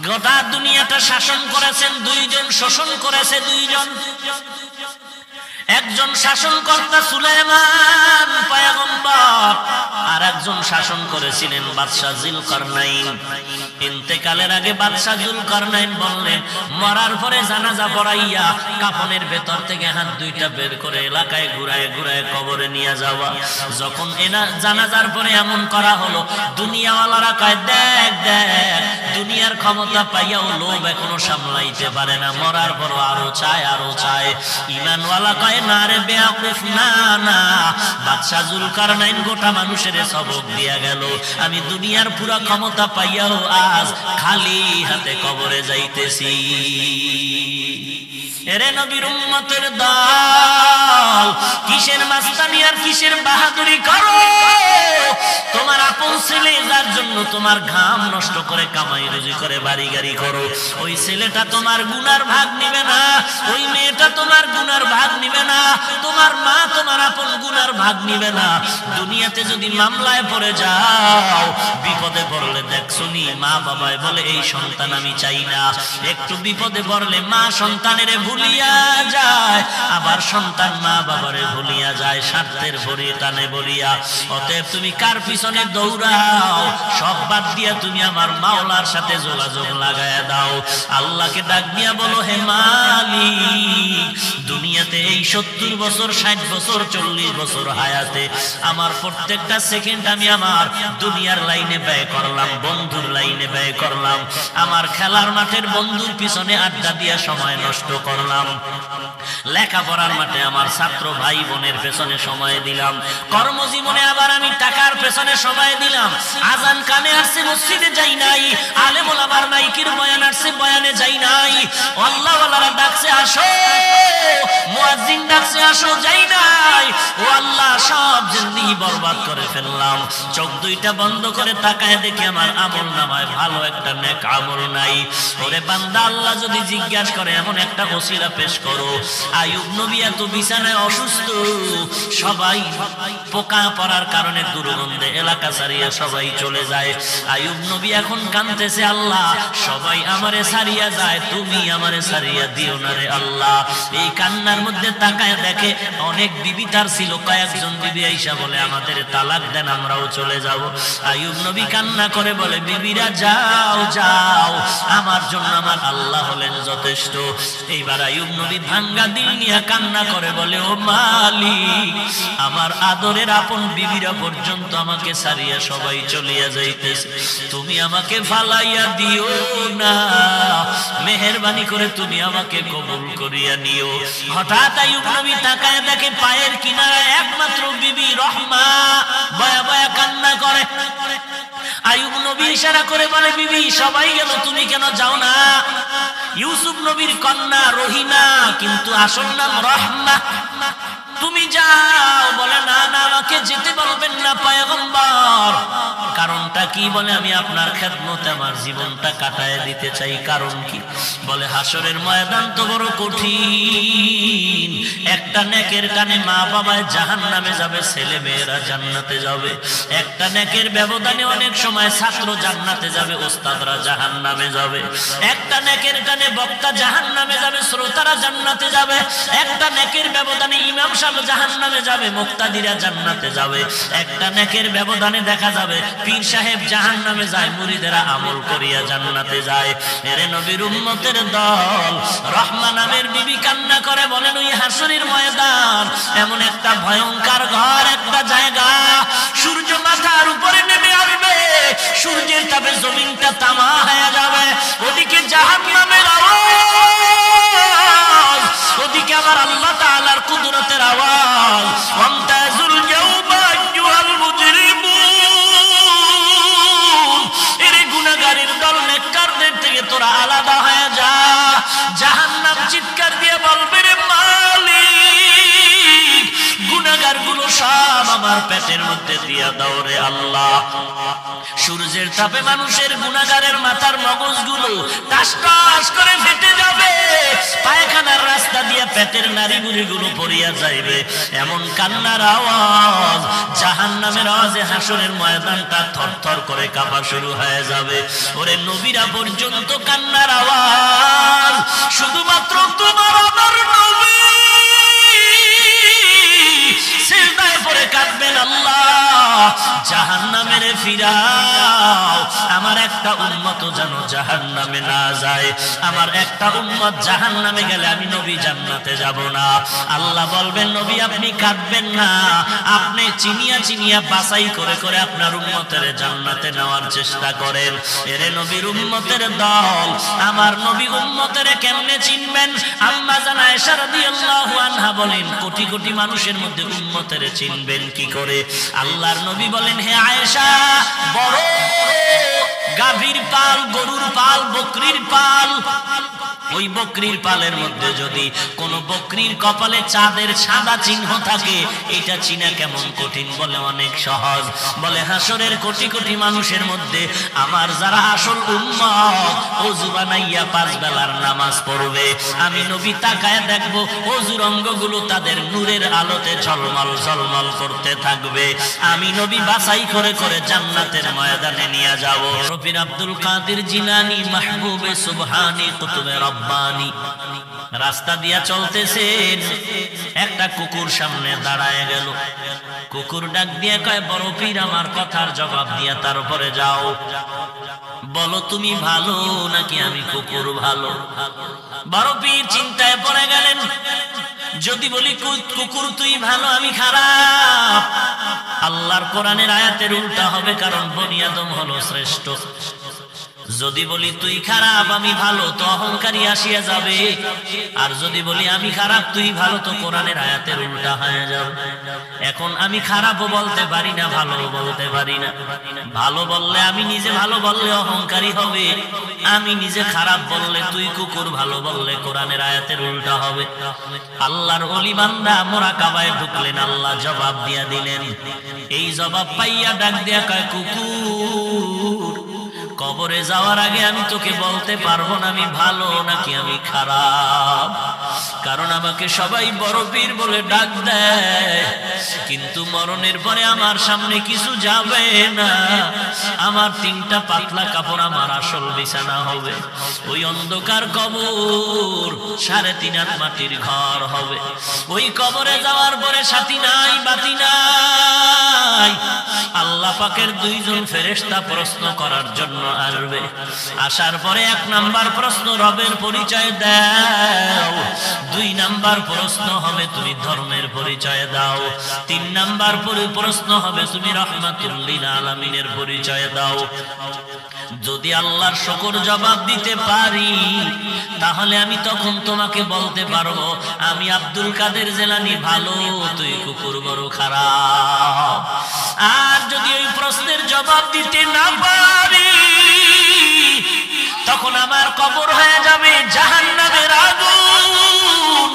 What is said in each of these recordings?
গোটা দুনিয়াটা শাসন করেছেন দুইজন, শোষণ করেছে দুইজন। একজন শাসনকর্তা সুলাইমান পয়গম্বর, আর একজন শাসন করেছিলেন বাদশা যুলকারনাইন। ইন্তেকালের আগে বাদশা যুলকারনাইন বললেন, মরার পরে জানাজা পড়াইয়া কাফনের ভেতর থেকে হাত দুইটা বের করে এলাকায় ঘুরায় ঘুরায় কবরে নিয়ে যাওয়া। যখন জানাজার পরে এমন করা হলো, দুনিয়াওয়ালারা কয়, দেখ দেখ, দুনিয়ার ক্ষমতা পাইয়াও লোভ এখনো সামলাইতে পারে না, মরার পরও আরো চায় আরো চায়। ঈমানওয়ালা কয়, না রে বেয়াকুফ, না না, বাদশা যুলকারনাইন গোটা মানুষের সবক দিয়া গেল, আমি দুনিয়ার পুরা ক্ষমতা পাইয়াও আজ খালি হাতে কবরে যাইতেছি। এরে নবীর উম্মতের দল, কিসের মাস্তানি আর কিসের বাহাদুরি করো? তোমার আপন ছেলে যার জন্য তোমার ঘাম নষ্ট করে কামাই রুজি করে বাড়ি গাড়ি করো, ওই ছেলেটা তোমার গুনার ভাগ নিবে না, ওই মেয়েটা তোমার গুনার ভাগ নিবে না, তোমার মা তোমার আপন গুনার ভাগ নিবে না। দুনিয়াতে যদি মামলায় পড়ে যাও, বিপদে পড়লে দেখছনি মা বাবায় বলে এই সন্তান আমি চাই না, একটু বিপদে পড়লে মা সন্তানের ভুলিয়া যায়, আবার সন্তান মা বাবারে ভুলিয়া যায় স্বার্থের ভরি টানে বলিয়া। অতএব তুমি কার পিছনে দৌড়াও, সব বাদ দিয়া তুমি আমার মাওলার সাথে যোগাযোগ লাগায়া দাও। আল্লাহকে ডাক দিয়া বলো, হে মালিক, দুনিয়াতে এই 70 বছর 60 বছর 40 বছর হায়াতে আমার প্রত্যেকটা সেকেন্ড আমি আমার দুনিয়ার লাইনে ব্যয় করলাম, বন্ধুর লাইনে ব্যয় করলাম, আমার খেলার মাঠের বন্ধুর পিছনে আড্ডা দিয়া সময় নষ্ট করলাম, লেখাপড়ার মাঠে আমার ছাত্র ভাই বোনের পেছনে সময় দিলাম, কর্মজীবনে আবার আমি টাকার পেছনে সময় দিলাম, আজান কানে আসছে মসজিদে যাই নাই, আলেম ওলামার মাইকের বয়ান আসছে বয়ানে যাই নাই, আল্লাহ ওয়ালারা ডাকছে আসো, মুয়াজ্জিন ডাকছে আসো, যাই নাই। ও আল্লাহ, সব জিন্দেগি বরবাদ করে ফেললাম, চোখ দুইটা বন্ধ করে তাকায় দেখি আমার আমল নামায় ভালো একটা নেক আমল নাই। ওরে বান্দা, আল্লাহ যদি জিজ্ঞাসা করে এমন একটা ওসিলা পেশ করো। আইয়ুব নবী এত বিছানায় অসুস্থ, সবাই পোকা পড়ার কারণে দুর্গন্ধে এলাকা ছাড়িয়ে সবাই চলে যায়। আইয়ুব নবী এখন কাঁদতেছে, আল্লাহ সবাই আমারে ছাড়িয়া যায়, তুমি আমারে ছাড়িয়া দিও না রে আল্লাহ। এই কান্নার মধ্যে তাকায় দেখে অনেক বিবি তার ছিল, কয়েকজন বিবি আইসা বলে আমাদের তালাক দেন, আমরাও চলে যাব। আইয়ুব নবী কান্না করে বলে, বিবিরা যাও যাও, আমার জন্য আমার আল্লাহ হলেন যথেষ্ট। এইবার আইয়ুব নবী ভাঙ্গা দিল নিয়ে কান্না করে বলে, ও মালিক, আমার আদরের আপন বিবিরা পর্যন্ত আমাকে ছাড়িয়া সবাই চলিয়া যাইতেছে, তুমি আমাকে ফালাইয়া দিও না, মেহেরবানি করে তুমি আমাকে কবুল করিয়া নিও। হঠাৎ আইয়ুব নবী তাকায় দেখে পায়ের কিনারায় একমাত্র বিবি রহমা বয়া বয়া কান্না করে। আইয়ুব নবী ইশারা করে বলে, বিবি সবাই গেল, তুমি কেন যাও না? ইউসুফ নবীর কন্যা রহিমা, কিন্তু আসল নাম রহমা, তুমি যাও। বলে, না না, আমাকে যেতে বলবেন না পয়গম্বর। কারণটা কি? বলে, আমি আপনার খেদমতে আমার জীবনটা কাটায় দিতে চাই। কারণ কি? বলে, হাসরের ময়দান তো বড় কঠিন, একটা নেকের কানে মা বাবায় জাহান্নামে যাবে, ছেলে মেয়েরা জান্নাতে যাবে, একটা নেকের ব্যবধানে অনেক সময় ছাত্র জান্নাতে যাবে, ওস্তাদরা জাহান্নামে যাবে, একটা নেকের কানে বক্তা জাহান্নামে যাবে, শ্রোতারা জান্নাতে যাবে, একটা নেকের ব্যবধানে ইমাম সাহেব জাহান্নামে যাবে, মুক্তাদিরা জান্নাতে যাবে, একটা নেকের ব্যবধানে দেখা যাবে পীর সাহেব জাহান্নামে যায়, মুরিদেরা আমল করিয়া জান্নাতে যায়। এরে নবীর উম্মতের দল, রহমা নামের বিবি কান্না করে বলেন, ওই হাসরের ময়দান এমন একটা ভয়ঙ্কর ঘর, একটা জায়গা, সূর্য মাথার উপরে নেমে আসবে, সূর্যের তাপে জমিনটা তামা হয়ে যাবে, ওদিকে জাহান্নামের আওয়াজ, ওদিকে আবার আল্লাহ তাআলার কুদরতের আওয়াজ, ওয়ামতাজুল ইয়াউমা আইয়ুহাল মুজরিমুন, এর গুনাহগারের দল, নেককারদের থেকে তোরা আলাদা হয়ে যা। জাহান্নাম চিৎকার দিয়ে বলবে, রে মালিক, গুনাহগার গুলো সব আমার পেটের মধ্যে দিয়া দাও রে আল্লাহ। সূর্যের তাপে মানুষের গুনাহগারের মাথার মগজগুলো টাস টাস করে ফেটে যাবে, পায়খানার রাস্তা দিয়ে পেটের নাড়িভুড়িগুলো পড়িয়া যাইবে, এমন কান্নার আওয়াজ, জাহান্নামের আওয়াজে হাসরের ময়দানটা থরথর করে কাঁপা শুরু হয়ে যাবে। ওরে নবীরা পর্যন্ত কান্নার আওয়াজ, শুধুমাত্র তোমার আমার নবী সিজদায় পড়ে কাঁদবেন, আল্লাহ জাহান্নামের ফিরাও, আমার একটা উম্মত যেন জাহান্নামে না যায়, আমার একটা উম্মত জাহান্নামে গেলে আমি নবী জান্নাতে যাব না। আল্লাহ বলবেন নবী আপনি কাঁদবেন না, আপনি চিনিয়া চিনিয়া বাছাই করে করে আপনার উম্মতের জান্নাতে নেওয়ার চেষ্টা করেন। এরে নবীর উম্মতের দল, আমার নবী উম্মতের কেমনে চিনবেন? আম্মা জান আয়েশা রাদিয়াল্লাহু আনহা বলেন কোটি কোটি মানুষের মধ্যে উম্মতের চিনবেন কি করে? আল্লাহর নবী বলেন হে আয়েশা, বড় গাভীর পাল, গরুর পাল, বকরির পাল, ওই বকরির পালের মধ্যে যদি কোন বকরির কপালে চাঁদের সাদা চিহ্ন থাকে, এটা চিনা কেমন কঠিন? বলে অনেক সহজ। বলে হাসরের কোটি কোটি মানুষের মধ্যে আমার যারা আসল উম্মত, ওযু বানাইয়া 5 বেলার নামাজ পড়বে, আমি নবী তাকায় দেখবো ওযুর অঙ্গগুলো তাদের নূরের আলোতে ঝলমল ঝলমল করতে থাকবে। আমি নবী বাছাই করে করে জান্নাতের ময়দানে নিয়ে যাব। রফির আব্দুল কাদের জিলানী মাহবুবে সুবহানী কুতুবে রব্বানী রাস্তা দিয়া চলতেছেন, একটা কুকুর সামনে দাঁড়ায় গেল। কুকুর ডাক দিয়ে কয়, বড় পীর আমার কথার জবাব দিয়া তারপরে যাও, বলো তুমি ভালো নাকি আমি কুকুর ভালো? বড় পীর চিন্তায় পড়ে গেলেন, যদি বলি কুকুর তুই ভালো আমি খারাপ, আল্লাহর কোরআনের আয়াতের উল্টা হবে, কারণ বনি আদম হলো শ্রেষ্ঠ। যদি বলি তুই খারাপ আমি ভালো, তো অহংকারী আসিয়া যাবে। আর যদি বলি আমি খারাপ তুই ভালো, তো কোরআনের আয়াতের উল্টা হয়ে যাবে। এখন আমি খারাপও বলতে পারি না, ভালো বলতে পারি না। ভালো বললে আমি নিজে ভালো বললে অহংকারী হবে, আমি নিজে খারাপ বললে তুই কুকুর, ভালো বললে কোরআনের আয়াতের উল্টা হবে। আল্লাহর ওলি বান্দা মুরাকাবায় ঢুকলেন, আল্লাহ জবাব দিয়া দিলেন। এই জবাব পাইয়া ডাক দিয়া কয়, কুকুর কবরে যাওয়ার আগে আমি তোকে বলতে পারবো না আমি ভালো নাকি আমি খারাপ, কারণ আমাকে সবাই বড় পীর বলে ডাক দেয়, কিন্তু মরণের পরে আমার সামনে কিছু যাবে না। আমার 3টা পাতলা কাপড় আমার আসল বিছানা হবে, ওই অন্ধকার কবর 3.5 হাত মাটির ঘর হবে। ওই কবরে যাওয়ার পরে সাথী নাই, বাতি নাই। আল্লাহ পাকের 2 জন ফেরেশতা প্রশ্ন করার জন্য আসবে। আসার পরে 1 নাম্বার প্রশ্ন রবের পরিচয় দাও, 2 নাম্বার প্রশ্ন হবে তুমি ধর্মের পরিচয় দাও, 3 নাম্বার প্রশ্ন হবে তুমি রহমাতুল লিল আলামিনের পরিচয় দাও। যদি আল্লাহর শুকর জবাব দিতে পারি, তাহলে আমি তখন তোমাকে বলতে পারবো আমি আব্দুল কাদের জিলানী ভালো, তুই কুকুর বড় খারাপ। আর যদি ওই প্রশ্নের জবাব দিতে না পারি, তখন আমার কবর হয়ে যাবে জাহান্নামের আগুন।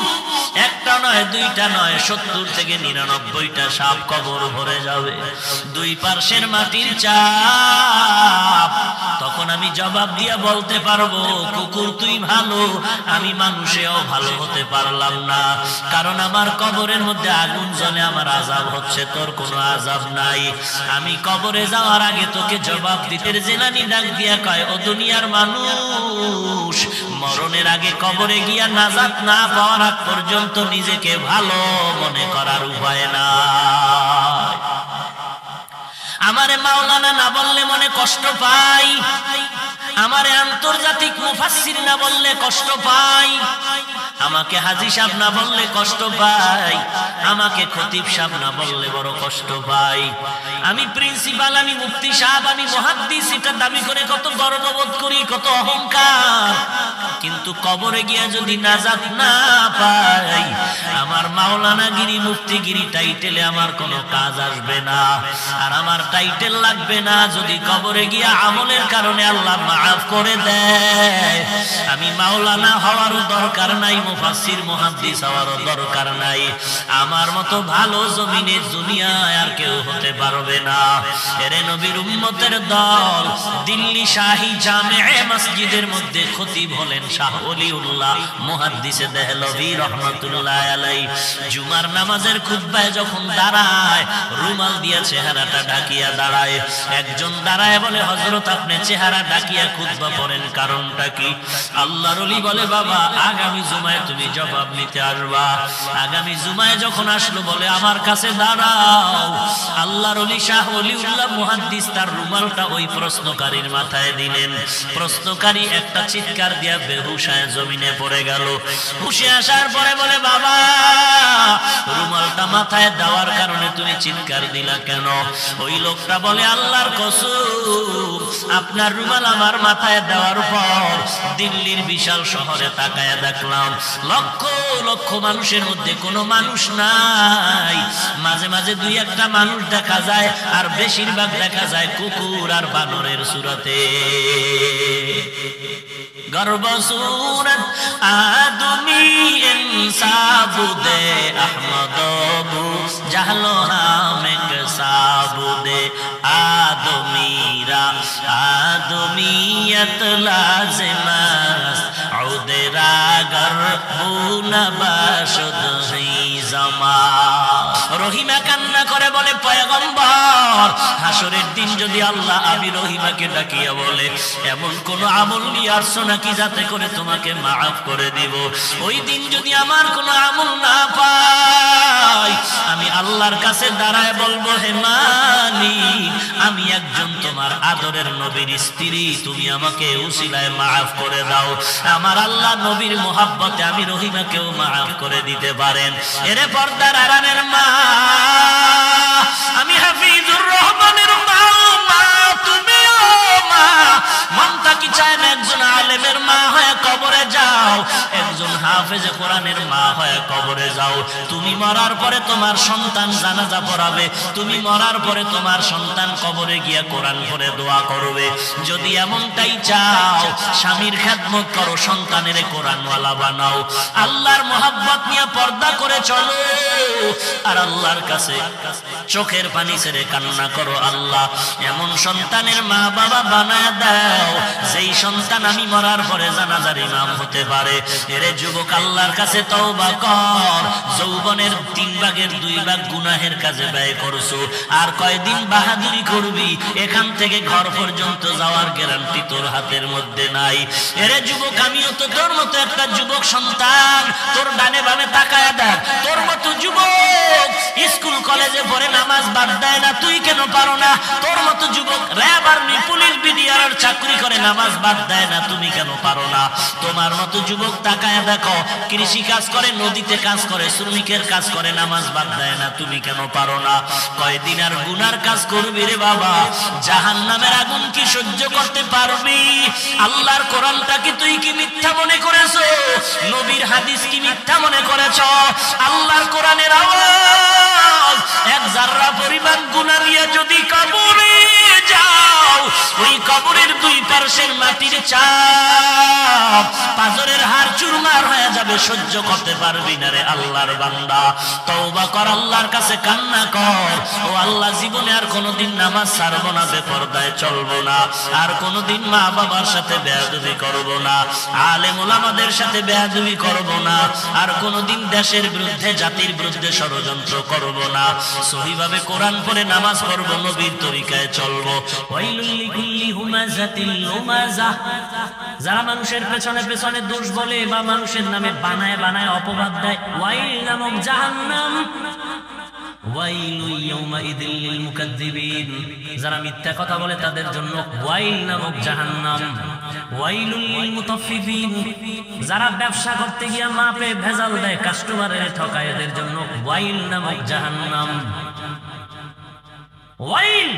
1টা নয় 2টা নয় 70 থেকে 99টা সাপ কবর ভরে যাবে, 2 পার্শ্বের মাটির চাপ। তখন আমি জবাব দিয়া বলতে পারবো কুকুর তুই ভালো, আমি মানুষেও ভালো হতে পারলাম না, কারণ আমার কবরের মধ্যে আগুন জ্বলে, আমার আযাব হচ্ছে, তোর কোনো আযাব নাই। আমি কবরে যাওয়ার আগে তোকে জবাব দিতে জিলানী ডাক দিয়া কয়, ও দুনিয়ার মানুষ, মরণের আগে কবরে গিয়া নাজাত না পাওয়ার আগ পর্যন্ত নিজেকে ভালো মনে করার উপায় নাই। আমারে মাওলানা না বললে মনে কষ্ট পাই, আমারে আন্তর্জাতিক মুফাসসির না বললে কষ্ট পাই, আমাকে হাজী সাহেব না বললে কষ্ট পাই, আমাকে খতিব সাহেব না বললে বড় কষ্ট পাই। আমি প্রিন্সিপাল, আমি মুফতি সাহেব, আমি মুহাদ্দিস, এটা দাবি করে কত গর্ববোধ করি, কত অহংকার। কিন্তু কবরে গিয়া যদি নাজাত না পাই, আমার মাওলানাগিরি মুফতিগিরি টাইটেলে আমার কোনো কাজ আসবে না, আর আমার টাইটেল লাগবে না যদি কবরে গিয়া আমলের কারণে আল্লাহ মাফ করে দেয়। আমি মাওলানা হওয়ারও দরকার নাই, মুফাসসির মুহাদ্দিস হওয়ারও দরকার নাই, আমার মতো ভালো জমিনে দুনিয়ায় আর কেউ হতে পারবে না। এরে নবীর উম্মতের দল, দিল্লি শাহী জামে মসজিদের মধ্যে খতিব হলেন শাহ ওলিউল্লাহ মুহাদ্দিসে দেহলভী রহমাতুল্লাহ আলাইহি। জুমার নামাজের খুতবায় যখন দাঁড়ায়, রুমাল দিয়ে চেহারাটা ঢাকিয়া দাঁড়ায়। একজন দাঁড়ায় বলে, হযরত আপনি চেহারা ঢাকিয়া খুতবা পড়েন, কারণটা কি? আল্লাহর ওলি বলে, বাবা আগামী জুমায় তুমি জবাব নিতে আসবা। আগামী জুমায় যখন আসলো, বলে আমার কাছে দাঁড়াও। আল্লাহর ওলি শাহ ওলিউল্লাহ মুহাদ্দিস তার রুমালটা ওই প্রশ্নকারীর মাথায় দিলেন। প্রশ্নকারী একটা চিৎকার দিয়া বেহুশ হয়ে জমিনে পড়ে গেল। হুশে আসার পরে বলে, বাবা রুমালটা মাথায় দেওয়ার কারণে তুমি চিৎকার দিলা কেন? ওই লোকটা বলে, আল্লাহর কসম, আপনার রুমাল আমার মাথায় দেওয়ার পর দিল্লির বিশাল শহরে তাকায়া দেখলাম লক্ষ লক্ষ মানুষের মধ্যে কোনো মানুষ নাই। মাঝে মাঝে দুই একটা মানুষ দেখা যায়, আর বেশিরভাগ দেখা যায় কুকুর আর বানরের সুরতে। গর্ব সুরত আদমি ইনসাবুদে আহমদবু জাহলো হামেক সাবুদে আদমিরা আদমিয়ত লাজিমাস উদেরা গরবুনা বাশুদ হিজামা। রহিমা কান্না করে বলে, পয়গম্বর হাসরের দিন যদি আল্লাহ আমি রহিমাকে ডাকিয়া বলে, এমন কোন আমল নিয়ে আসছো নাকি যাতে করে তোমাকে মাফ করে দিব? ওই দিন যদি আমার কোনো আমল না পাই, আমি আল্লাহর কাছে দাঁড়ায় বলবো, হে মালিক, আমি একজন তোমার আদরের নবীর স্ত্রী, তুমি আমাকে উসিলায় মাফ করে দাও। আমার আল্লাহ নবীর মোহাব্বতে আমি রহিমাকেও মাফ করে দিতে পারেন। এরে পর্দার আড়ালের মা, আমি হাফিজুর রহমানের মা, তুমিও মা। মনটা কি চায় না একজন আলেমের মা হয়ে কবরে যাও, একজন হাফেজে কোরআনের মা হয়ে কবরে যাও? তুমি মরার পরে তোমার সন্তান জানাজা পড়াবে, তুমি মরার পরে তোমার সন্তান কবরে গিয়া কোরআন পড়ে দোয়া করবে। যদি এমনটাই চাও, স্বামীর খেদমত করো, সন্তানের কোরআনওয়ালা বানাও, আল্লাহর মোহাব্বত নিয়ে পর্দা করে চলো, আর আল্লাহর কাছে চোখের পানি ছেড়ে কান্না করো, আল্লাহ এমন সন্তানের মা বাবা বানায় দাও যেই সন্তান আমি মরার পরে জানাজার ইমাম হতে পারে। এরে যুবক, আল্লাহর কাছে তওবা কর। যৌবনের 3 ভাগের 2 ভাগ গুনাহের কাজে ব্যয় করছো, আর কয়দিন বাহাদুরি করবি? এখান থেকে ঘর পর্যন্ত যাওয়ার গ্যারান্টি তোর হাতের মধ্যে নাই। এরে যুবক, আমিও তো তোর মতো একটা যুবক সন্তান। তোর ডানে বামে তাকায় দেখ, তোর মতো যুবক স্কুল কলেজে পড়ে নামাজ বাদ দেয় না, তুই কেন পারো না? তোর মতো যুবক র্যাব আর্মি পুলিশ বিডিআর চাকরি করে নামাজ বাদ দেয় না, তুমি কেন পারো না? তোমার মতো যুবক তাকায় দেখো, কৃষি কাজ করে, নদীতে কাজ করে, শ্রমিকের কাজ করে, নামাজ বাদ দেয় না, তুমি কেন পারো না? কয়দিন আর গুনার কাজ করবি রে বাবা? জাহান্নামের আগুন কি সহ্য করতে পারবি? আল্লাহর কোরআনটা কি তুই কি মিথ্যা মনে করেছো? নবীর হাদিস কি মিথ্যা মনে করেছো? আল্লাহর কোরআনের আওয়াজ এক জাররা পরিমাণ গুনাহ নিয়ে যদি কবরে যাও, ওই কবরের 2 পার্শ্বের মাটির চাপ পাথরের হাড় চুরমার হয়ে যাবে, সহ্য করতে পারবি না রে আল্লাহর বান্দা। তওবা কর, আল্লাহর কাছে কান্না কর, ও আল্লাহ জীবনে আর কোনোদিন নামাজ ছাড়বো না, বেপরদায় চলবো না, আর কোনোদিন মা বাবার সাথে বেয়াদবি করবো না, আলেম ওলামাদের সাথে বেয়াদবি করবো না, আর কোনোদিন দেশের বিরুদ্ধে জাতির বিরুদ্ধে ষড়যন্ত্র করবো না, সহিভাবে কোরআন পড়ে নামাজ পড়বো, নবীর তরিকায় চলবো। ওয়াইলুল লিকুল্লি হুমাযাতিল লুমাযাহ, যারা মানুষের পেছনে পেছনে দোষ বলে বা মানুষের নামে বানায় বানায় অপবাদ দেয়, ওয়াইল নামক জাহান্নাম। ওয়াইলু ইয়াউমাইযিল লিল মুকাজ্জিবিন, যারা মিথ্যা কথা বলে তাদের জন্য ওয়াইল নামক জাহান্নাম। ওয়াইলুল লিল মুতাফফিফিন, যারা ব্যবসা করতে গিয়ে মাপে ভেজাল দেয়, কাস্টমারের ঠকায়, এদের জন্য ওয়াইল নামক জাহান্নাম। ওয়াইল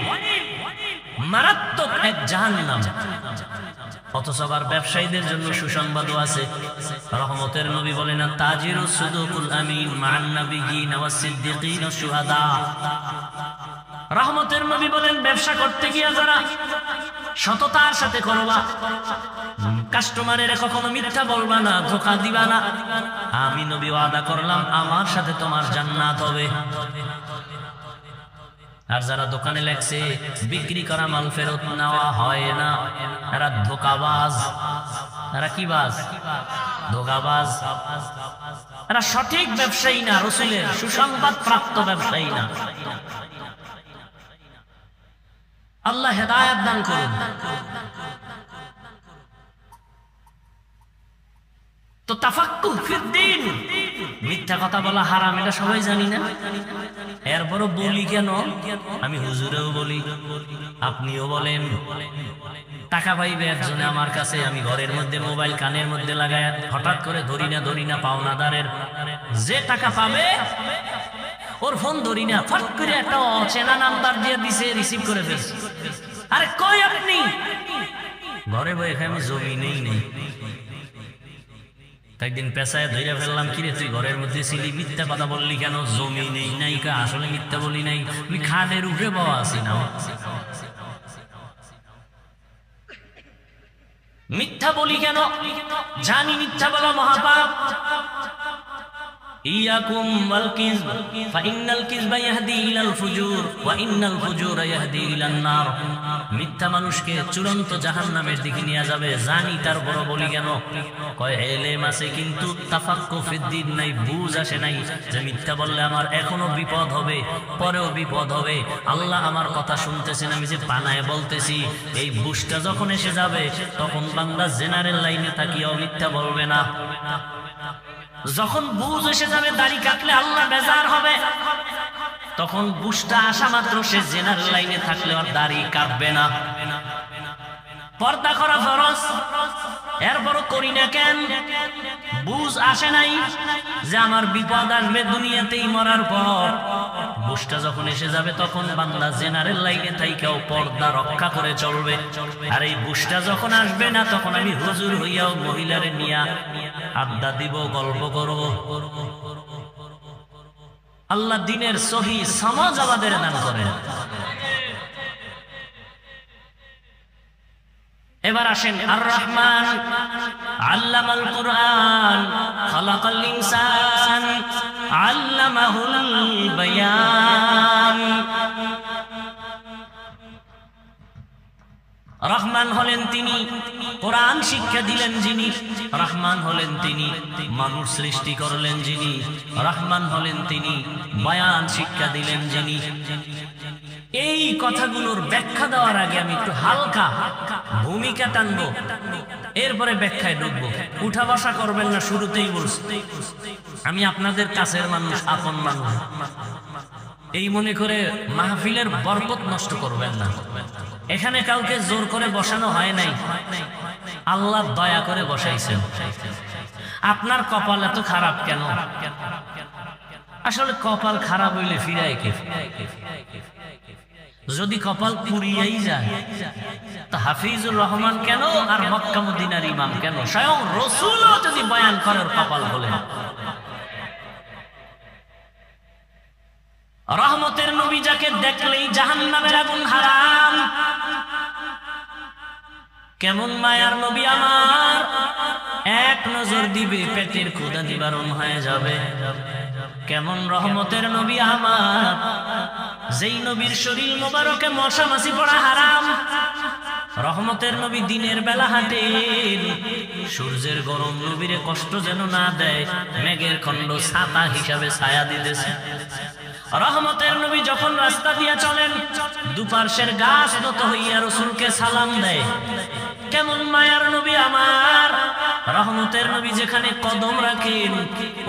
মারাত্মক এক জাহান্নাম। অথচ আবার ব্যবসায়ীদের জন্য সুসংবাদও আছে। রহমতের নবী বলেন, তাজিরু সুদুকুল আমিন মান নাবিয়িন ওয়াস সিদ্দিকিন ওয়াস শুহাদা। রহমতের নবী বলেন, ব্যবসা করতে গিয়ে যারা সততার সাথে করবা, কাস্টমারের কখনো মিথ্যা বলবা না, ধোঁকা দিবা না। আমি নবী ওয়াদা করলাম আমার সাথে তোমার জান্নাত হবে। আর যারা দোকানে লেখছে বিক্রি করা মাল ফেরত নেওয়া হয় না, এরা ধোঁকাবাজ। এরা কি বাজ? ধোঁকাবাজ। এরা সঠিক ব্যবসায়ী না, রাসূলের সুসংবাদ প্রাপ্ত ব্যবসায়ী না। আল্লাহ হেদায়েত দান করুন। তো তাফাক্কুহ ফিদ্দীন, মিথ্যা কথা বলা হারাম, এটা সবাই জানি না? এরপরও বলি কেন? আমি হুজুরেও বলি, আপনিও বলেন। টাকা পাইবে একজনে আমার কাছে, আমি ঘরের মধ্যে মোবাইল কানের মধ্যে লাগায় হঠাৎ করে ধরি না পাওনাদারের যে টাকা পাবে ওর ফোন ধরি না, ফট করে একটা অচেনা নাম্বার দিয়ে দিছে, রিসিভ করে ফেলছে। আরে কই আপনি? ঘরে বই আমি জমি নেই। একদিন পেশায় ধরে ফেললাম, কিরে তুই ঘরের মধ্যে ছিলি, মিথ্যা কথা বললি কেন? জমি নেই নাই কা? আসলে মিথ্যা বলি নাই, আমি খাদের উপরে বাবা আছি না। মিথ্যা বলি কেন? জানি মিথ্যা বলা মহাপাপ। ইয়াকুম ওয়াল কিযব ফাইন্নাল কিযবা ইয়াহদি ইলাল ফুজুর ওয়া ইন্নাল ফুজুরা ইয়াহদি ইলান নার। মিথ্যা মানুষকে চূড়ান্ত জাহান্নামের দিকে নিয়ে যাবে। জানি তারপর বলি কেন? কয় ইলম আছে কিন্তু তাফাক্কুহ ফিদ্দীন নাই, বুঝ আসে নাই যে মিথ্যা বললে আমার এখনো বিপদ হবে, পরেও বিপদ হবে। আল্লাহ আমার কথা শুনতেছেন, আমি যে পানায় বলতেছি, এই বুঝটা যখন এসে যাবে তখন বান্দা জেনারেল লাইনে থাকিও মিথ্যা বলবে না। যখন বুঝ এসে যাবে, দাড়ি কাটলে আল্লাহ বেজার হবে, তখন বুঝটা আসা মাত্র সে জেনারেল লাইনে থাকলে আর দাড়ি কাটবে না। পর্দা করা ফরজ, এরপরও করি না কেন? বুঝ আসে নাই যে আমার বিপদ আসবে দুনিয়াতেই মরার পর। বুঝটা যখন এসে যাবে তখন বান্দা জেনারেল লাইনে থাইকেও পর্দা রক্ষা করে চলবে। আর এই বুঝটা যখন আসবে না, তখন আমি হুজুর হইয়াও মহিলারে নিয়া আড্ডা দিব, গল্প করব। আল্লাহ দ্বীনের সহি সমাজ আমাদের দান করেন। এবার আসেন, আর রহমান আল্লামাল কুরআন খালাকাল ইনসান আল্লামাহুল বায়ান। রহমান হলেন তিনি, কোরআন শিক্ষা দিলেন যিনি। রহমান হলেন তিনি, মানুষ সৃষ্টি করলেন যিনি। রহমান হলেন তিনি, বয়ান শিক্ষা দিলেন যিনি। এই কথাগুলোর ব্যাখ্যা দেওয়ার আগে আমি একটু হালকা ভূমিকা টানবো, এরপরে ব্যাখ্যায় ঢুকবো। উঠা বসা করবেন না, শুরুতেই বলছি আমি আপনাদের কাছের মানুষ, আপন মানুষ। এই মনে করে মাহফিলের বরকত নষ্ট করবেন না। এখানে কাউকে জোর করে বসানো হয় নাই, আল্লাহ দয়া করে বসাইছেন। আপনার কপাল এত খারাপ কেন? আসলে কপাল খারাপ হইলে ফিরায় কে? যদি কপাল পুড়িয়াই যায় তা হাফিজুর রহমান কেন আর মক্কা মদিনার ইমাম কেন? স্বয়ং রাসূলও যদি বয়ান করার কপাল বলেন। রহমতের নবী যাকে দেখলেই জাহান্নামের আগুন হারাম, কেমন মায়ার নবী আমার, এক নজর দিবে পেটের ক্ষুধা নিবারণ হয়ে যাবে। কেমন রহমতের নবী আমার, যেই নবীর শরীর মোবারকে মশা মাছি পড়া হারাম। রহমতের নবী দিনের বেলা হাঁটেন, সূর্যের গরম নবীরে কষ্ট যেন না দেয়, মেঘের খণ্ড ছাতা হিসাবে ছায়া দিতেছে। রহমতের নবী যখন রাস্তা দিয়ে চলেন, দুপার্শ্বের গাছ নত হইয়া রাসূলকে সালাম দেয়। কেমন মায়ার নবী আমার, রহমতের নবী যেখানে কদম রাখেন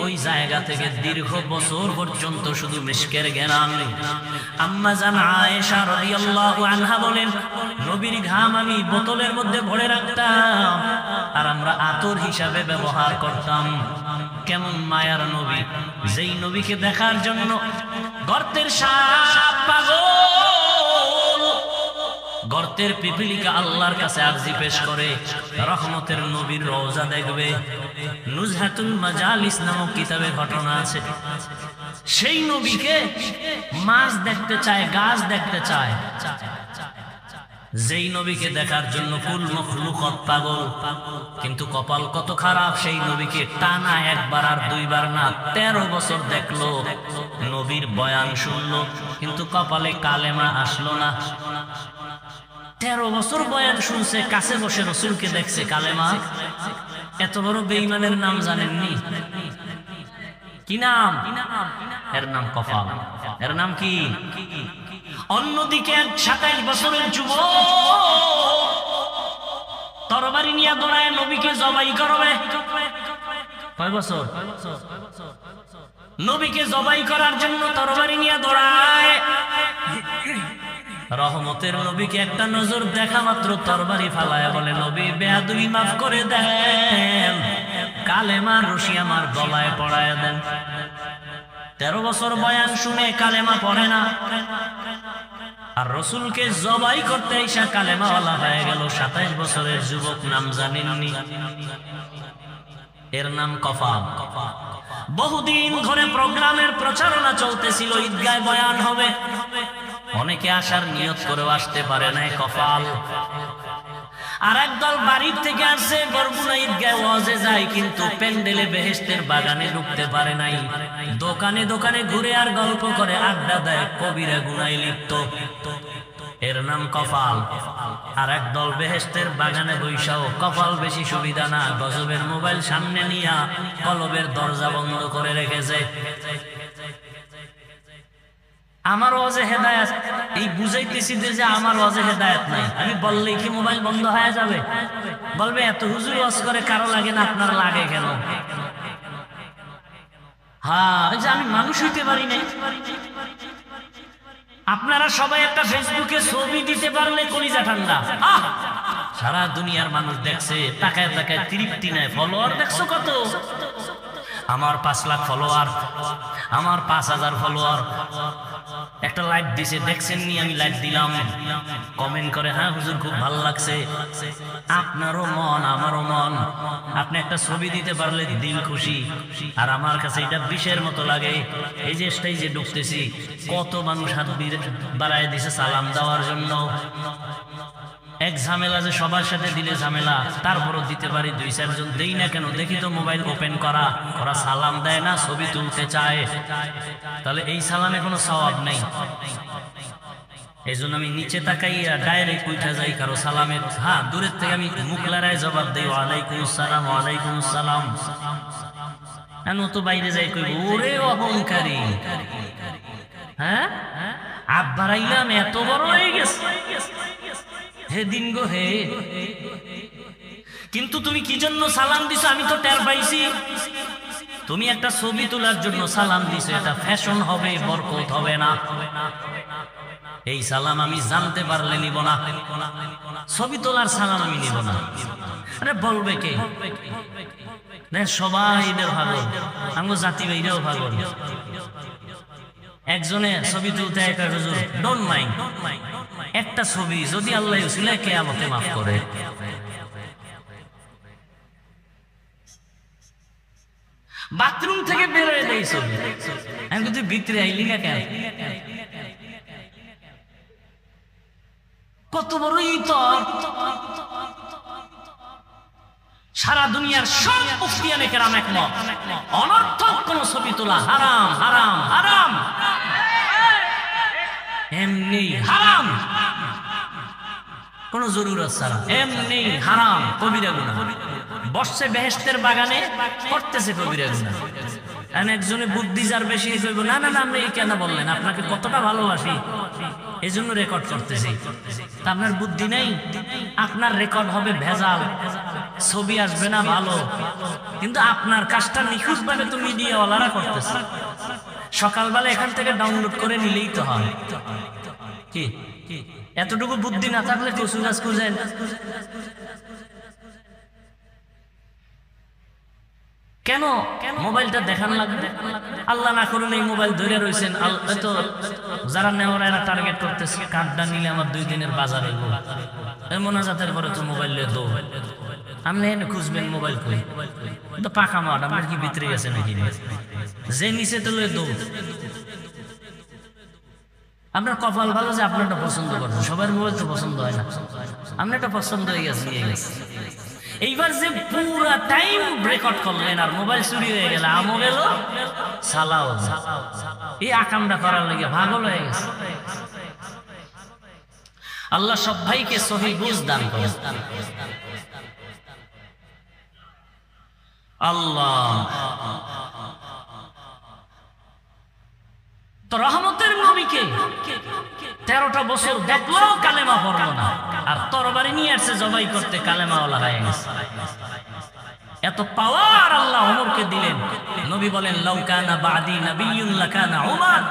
ওই জায়গা থেকে দীর্ঘ বছর পর্যন্ত শুধু মিশকের ঘ্রাণ। আম্মা জান আয়েশা রাদিয়াল্লাহু আনহা বলেন, নবীর ঘাম আমি বোতলের মধ্যে ভরে রাখতাম আর আমরা আতর হিসাবে ব্যবহার করতাম। কেমন মায়ার নবী, যেই নবীকে দেখার জন্য গর্তের সাপ পাগল, গর্তের পিপিলিকা আল্লাহর কাছে আরজি পেশ করে রহমতের নবীর রওজা দেখবে। নুজহাতুল মাজালিস নামক কিতাবে ঘটনা আছে, সেই নবীকে মাছ দেখতে চায়, গাছ দেখতে চায়। যেই নবীকে দেখার জন্য কুল মখলুকত পাগল, কিন্তু কপাল কত খারাপ, সেই নবীকে টানা একবার আর দুইবার না 13 বছর দেখলো, নবীর বয়ান শুনলো, কিন্তু কপালে কালেমা আসলো না। 13 বছর বয়ান শুনছে, কাছে বসে রসুলকে দেখছে, কালেমা। এত বড় বেঈমানের নাম জানেননি? কি নাম? এর নাম কপাল। এর নাম কি? অন্যদিকে 27 বছরের যুবক তরবারি নিয়ে দৌড়ায় নবীকে জবাই করবে। কয় বছর? নবীকে জবাই করার জন্য তরবারি নিয়ে দৌড়ায়। রহমতের নবীকে একটা নজর দেখা মাত্র তরবারি ফালায় বলে, নবী বেয়াদবি মাফ করে দেন, কালেমার রশি আমার গলায় পড়ায় দেন। 13 বছর বয়ান শুনে কালেমা পড়ে না, আর রসুলকে জবাই করতে এসে কালেমাওয়ালা হয়ে গেল। 27 বছরের যুবক, নাম জানেননি? এর নাম কফাল। বহুদিন ধরে প্রোগ্রামের প্রচারণা চলতেছিল, ঈদগায় বয়ান হবে, অনেকে আসার নিয়ত করেও আসতে পারে নাই, কফাল। আর একদল বাড়ির থেকে আসছে, বরগুনা ঈদগায় ওয়াজে যায়, কিন্তু প্যান্ডেলে বেহেশতের বাগানে ঢুকতে পারে নাই। দোকানে দোকানে ঘুরে আর গল্প করে, আড্ডা দেয়, কবিরা গুনায় লিপ্ত। এর নাম কফাল। আর একদল বেহেশতের বাগানে বৈশাও, কপাল বেশি সুবিধা না, গজবের মোবাইল সামনে নিয়া কলবের দরজা বন্ধ করে রেখেছে। আমার ওয়াজে হেদায়েত, এই বুঝাইতেছি যে আমার ওয়াজে হেদায়েত নাই। আমি বললেই কি মোবাইল বন্ধ হয়ে যাবে? বলবে এত হুজুর ওয়াজ করে কারো লাগে না, আপনার লাগে কেন? হ্যাঁ, যে আমি মানুষ হইতে পারি নাই। আপনারা সবাই একটা ফেসবুকে ছবি দিতে পারলে কলিজা ঠান্ডা। সারা দুনিয়ার মানুষ দেখছে, তাকায় তাকায় তৃপ্তি নেয়। ফলোয়ার দেখছো কত? আমার 5 লাখ ফলোয়ার, আমার 5000 ফলোয়ার। একটা লাইক দিছে, দেখছেন নি? আমি লাইক দিলাম, কমেন্ট করে, হ্যাঁ হুজুর খুব ভালো লাগছে। আপনারও মন, আমারও মন। আপনি একটা ছবি দিতে পারলে দিল খুশি। আর আমার কাছে এটা বিষের মতো লাগে, এই যে স্টেজে ঢুকতেছি, কত মানুষ হাত বাড়ায় দিছে সালাম দেওয়ার জন্য। এক ঝামেলা যে সবার সাথে দিলে ঝামেলা, তারপরও দিতে পারি 2-4 জন। দেই না কেন? দেখি তো মোবাইল ওপেন করা, ওরা সালাম দেয় না, ছবি তুলতে চায়। তাহলে এই সালামে কোনো সওয়াব নেই। এই জন্য আমি নিচে তাকাইয়া ডাইরেক্ট উঠা যাই কারো সালামে। হ্যাঁ, দূরের থেকে আমি মুখ লড়াই জবাব দিই, ওয়ালাইকুম আসসালাম, ওয়ালাইকুম আসসালাম। আমি তো বাইরে যাই কই, ওরে অহংকারী। হ্যাঁ, আপ বাড়াইলাম, এত বড় হয়ে গেছে। হে দিন গো হে, কিন্তু তুমি কি জন্য সালাম দিছো আমি তো টের পাইছি। তুমি একটা ছবি তোলার জন্য সালাম দিছো, এটা ফ্যাশন হবে, বরকত হবে না। এই সালাম আমি জানতে পারলে নিব না। ছবি তোলার সালাম আমি নিব না। আরে বলবে কে? সবাই এদের ভাগল, আমগো জাতি ভাইরাও ভাগল। একজনে ছবি তুলতে একা, হুজুর ডোন্ট মাইন্ড, একটা ছবি যদি আল্লাহ উসিলায় কিয়ামতে মাফ করে। বাথরুম থেকে বের হয়ে দেয় ছবি, আমি কিন্তু ভিতরে আইলি না কেন? কত বড় ইতর! সারা দুনিয়ার সব মুফতিয়ানে কেরাম একমত, অনর্থক কোন ছবি তোলা হারাম, হারাম, হারাম। এমনি হারাম, কোন জরুরত ছাড়া, এমনি হারাম, কবিরা গুনাহ। বসছে বেহেশতের বাগানে, করতেছে কবিরা গুনাহ। একজনে বুদ্ধি যার বেশি কইব, না না না, আপনি কেন বললেন? আপনাকে কতটা ভালোবাসি, এই জন্য রেকর্ড করতেছি। তা আপনার বুদ্ধি নেই, আপনার রেকর্ড হবে ভেজাল, ছবি আসবে না ভালো, কিন্তু আপনার কাজটা নিখুঁত ভাবে তো মিডিয়াওয়ালারা করতেছে। সকালবেলা এখান থেকে ডাউনলোড করে নিলেই তো হয়। কি এতটুকু বুদ্ধি না থাকলে কচু গাছ খুঁজেন? কেন মোবাইলটা দেখান লাগবে? আল্লাহ না করুন এই মোবাইল ধরে রয়েছেন, তো যারা নেওয়ার এরা টার্গেট করতেছে, কার্ডটা নিলে আমার 2 দিনের বাজার হইব। মোনাজাতের পরে তো মোবাইল দৌ, আপনি এনে খুঁজবেন মোবাইল কই? তো পাকা মাঠ, আপনার কি ভিতরে গেছে নাকি? যে নিচে তো লয়ে দৌ। আপনার কপাল ভালো যে আপনারটা পছন্দ করছেন, সবার মোবাইল তো পছন্দ হয় না, আপনারটা পছন্দ হয়ে গেছে নিয়ে গেছে। এইবার যে পুরা টাইম রেকর্ড করলেন আর মোবাইল চুরি হয়ে গেল, আমও গেল সালাও, এই আকামটা করার লেগে পাগল হয়ে গেছে। আল্লাহ সব ভাইকে সহিহ বুঝ দান করেন। আল্লাহ তো রহমতের নবীকে 13টা বছর দেখলো কালেমা পড়লো না, আর তরবারি নিয়ে আসছে জবাই করতে, কালেমাওয়ালা হয়ে গেছে। এত পাওয়ার আল্লাহ ওমরকে দিলেন। নবী বলেন লাউ কানা বাদি নাবিয়্যুন লাকানা উমর,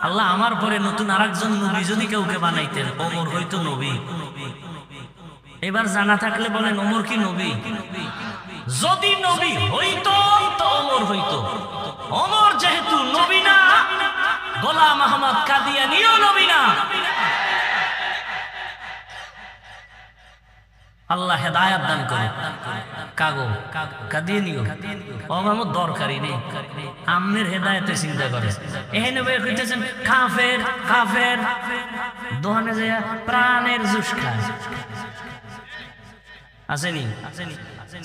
আল্লাহ আমার পরে নতুন আরেকজন নবী যদি কাউকে বানাইতেন ওমর হইতো নবী। এবার জানা থাকলে বলেন ওমর কি নবী? যদি নবী হইতো তো ওমর হইতো। ওমর যেহেতু নবী না, গোলাম আহমদ কাদিয়ানীও নবী না। আল্লাহ হেদায়েত দান করে। কাগো কাদিয়ানীও আমার দরকারই নেই, আমনের হেদায়েতে চিন্তা করে। এখানে বের কইতেছেন কাফের কাফের, দোহানে যায় প্রাণের জুস খায়। আসেনি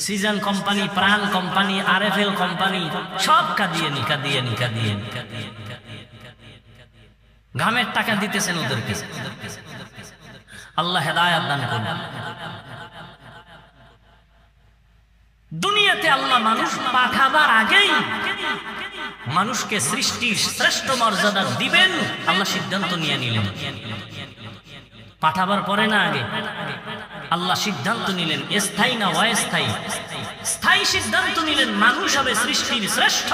সিজন কোম্পানি, প্রাণ কোম্পানি, আরএফএল কোম্পানি সব কাদিয়ানী কাদিয়ানী কাদিয়ানী। ঘামের টাকা দিতেছেন ওদেরকে। আল্লাহ হেদায়েত দান করুন। দুনিয়াতে আল্লাহ মানুষ পাঠাবার আগেই মানুষকে সৃষ্টির শ্রেষ্ঠ মর্যাদা দিবেন আল্লাহ সিদ্ধান্ত নিয়ে নিলেন। পাঠাবার পরে না আগে আল্লাহ সিদ্ধান্ত নিলেন, স্থায়ী না অস্থায়ী। স্থায়ী সিদ্ধান্ত নিলেন মানুষ হবে সৃষ্টির শ্রেষ্ঠ।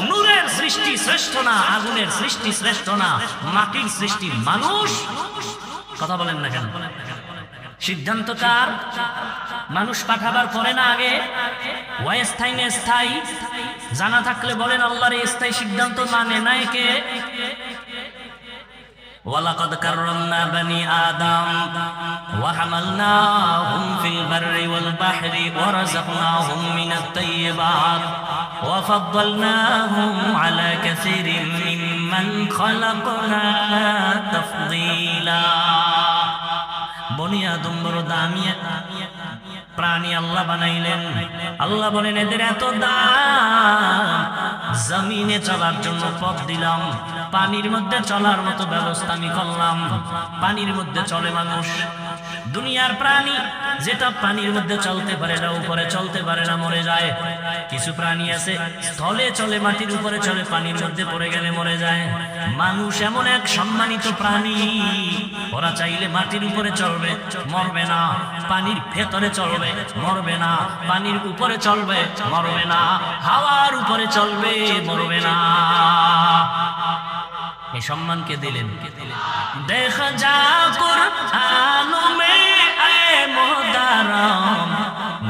নূরের সৃষ্টি শ্রেষ্ঠ না, আগুনের সৃষ্টি শ্রেষ্ঠ না, মাটির সৃষ্টি মানুষ। কথা বলেন না কেন? সিদ্ধান্ত কার? মানুষ পাঠাবার পরে না আগে? অস্থায়ী না স্থায়ী? জানা থাকলে বলেন আল্লাহর এই স্থায়ী সিদ্ধান্ত মানে নাই কে? ওয়ালাকাদ কাররামনা বানি আদম ওয়া হামালনাহুম ফিল বাররি ওয়াল বাহরি ওয়া রাযাকনাহুম মিনাত তাইয়্যিবাত ওয়া ফাদ্দালনাহুম আলা কাসীরিন মিম্মান খালাকনা তাফদীলা। বনি আদম বড় দামি প্রাণী আল্লাহ বানাইলেন। আল্লাহ বলেন এদের এত দাম, জমিনে চলার জন্য পথ দিলাম, পানির মধ্যে চলার মতো ব্যবস্থা আমি করলাম। পানির মধ্যে চলে মানুষ। দুনিয়ার প্রাণী যেটা পানির মধ্যে চলতে পারে না, উপরে চলতে পারে না, মরে যায়। কিছু প্রাণী আছে স্থলে চলে, মাটির উপরে চলে, পানির মধ্যে পড়ে গেলে মরে যায়। মানুষ এমন এক সম্মানিত প্রাণী, ওরা চাইলে মাটির উপরে চলবে, মরবে না। পানির ভেতরে চলবে, মরবে না। পানির উপরে চলবে, মরবে না। হাওয়ার উপরে চলবে, মরবে না। এই সম্মানকে দিলেন। দেখা যা কুরআন মে আয়ে মুহতারাম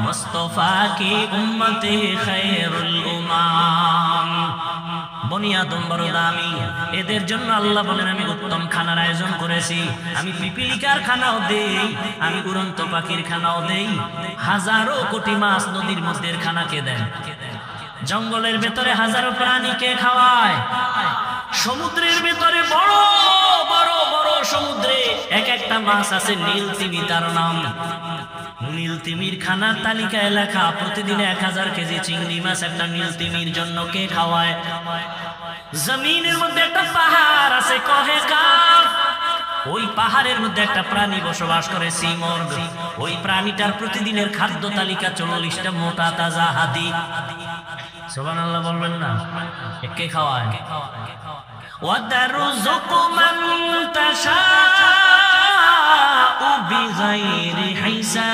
মুস্তাফা কি উম্মতে খায়রুল উমাম। বনি আদম বড় দামি, এদের জন্য আল্লাহ বলেন আমি উত্তম খানার আয়োজন করেছি। আমি পিপিলিকার খানাও দেই, আমি উড়ন্ত পাখির খানাও দেই। হাজারো কোটি মাছ নদীর মধ্যে খানাকে দেন। জঙ্গলের ভেতরে হাজারো প্রাণীকে খাওয়ায়। সমুদ্রের ভেতরে বড় বড় বড় সমুদ্রে এক একটা মাছ আছে নীল তিমি, তার নাম নীল তিমির খানার তালিকায় লেখা প্রতিদিন 1000 কেজি চিংড়ি মাছ একটা নীল তিমির জন্য কে খাওয়ায়। জমিনের মধ্যে একটা পাহাড় আছে কহে কাফ, ওই পাহাড়ের মধ্যে একটা প্রাণী বসবাস করে সিমর্গ। ওই প্রাণীটার প্রতিদিনের খাদ্য তালিকা 40টা মোটা তাজা হাদি। সুবহানাল্লাহ বলবেন না? কে খাওয়ায়? وَتَرْزُقُ مَن تَشَاءُ بِغَيْرِ حِسَابٍ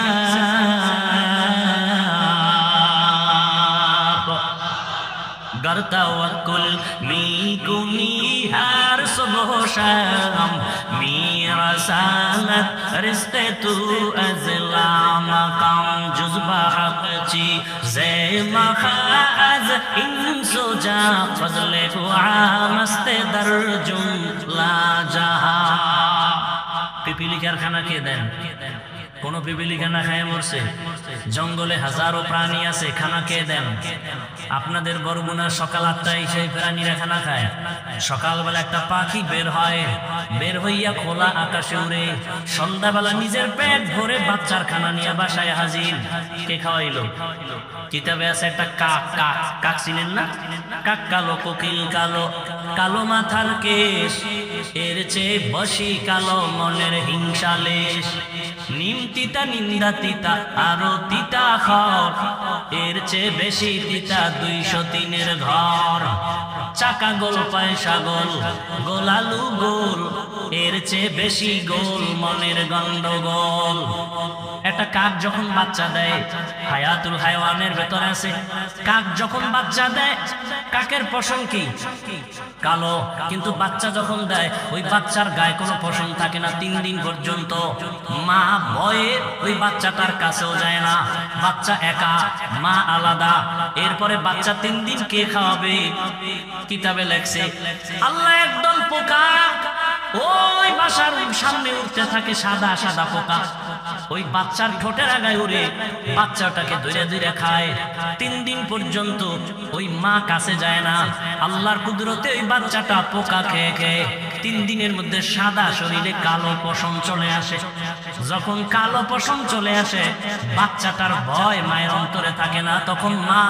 گر توکل می کنی هر صبح و شام میرساند رزق تو از لامقام جز بحق چی زیمخ از این سجا فضل تو عامست در جملا جہاں। পিপিলিকার খানা কে দেন? কোন পিপিলিকা না খায় মরছে? জঙ্গলে হাজারো প্রাণী আছে, খানা কে দেন? আপনাদের বরগুনা সকাল 8টায় সেই প্রাণীরা খানা খায়। সকালবেলা একটা পাখি বের হয়, বের হইয়া খোলা আকাশে উড়ে, সন্ধ্যাবেলা নিজের পেট ভরে বাচ্চার খানা নিয়ে বাসায় হাজির। কে খাওয়াইলো? কিতাবে আছে একটা কাক। কাক কাক চিনেন না? কাক কালো, কোকিল কালো, কালো মাথার কেশ, এর চেয়ে বসি কালো মনের হিংসা লেশ। নিম তিতা, নিন্দা তিতা, আরো তিতা খর, এর চেয়ে বেশি তিতা 203-এর ঘর। চাকা গোল, পয়সা গোল, গোলালু গোল, এর চেয়ে বেশি গোল মনের গন্ডগোল। একটা কাক যখন বাচ্চা দেয়, হায়াতুল হায়াওয়ানের ভেতরে আছে, কাক যখন বাচ্চা দেয়, কাকের পশম কি? কালো। কিন্তু বাচ্চা যখন দেয়, ওই বাচ্চার গায়ে কোনো পশম থাকে না 3 দিন পর্যন্ত। মা ভয়ে ওই বাচ্চাটার কাছেও যায় না। বাচ্চা একা, মা আলাদা। এরপরে বাচ্চা 3 দিন কে খাওয়াবে? কিতাবে লেখছে আল্লাহ একদল পোকা ওই বাসার সামনে উঠতে থাকে, সাদা সাদা পোকা। ওই বাচ্চার ঠোঁটের আগায় উড়ে বাচ্চাটাকে ধরে ধরে খায়। 3 দিন পর্যন্ত ওই মা কাছে যায় না। আল্লাহর কুদরতে ওই বাচ্চাটা পোকা খেয়ে খেয়ে 3 দিনের মধ্যে সাদা শরীরে কালো পশম চলে আসে। যখন কালো পশম চলে আসে, বাচ্চাটার ভয় মায়ের অন্তরে থাকে না। তখন মা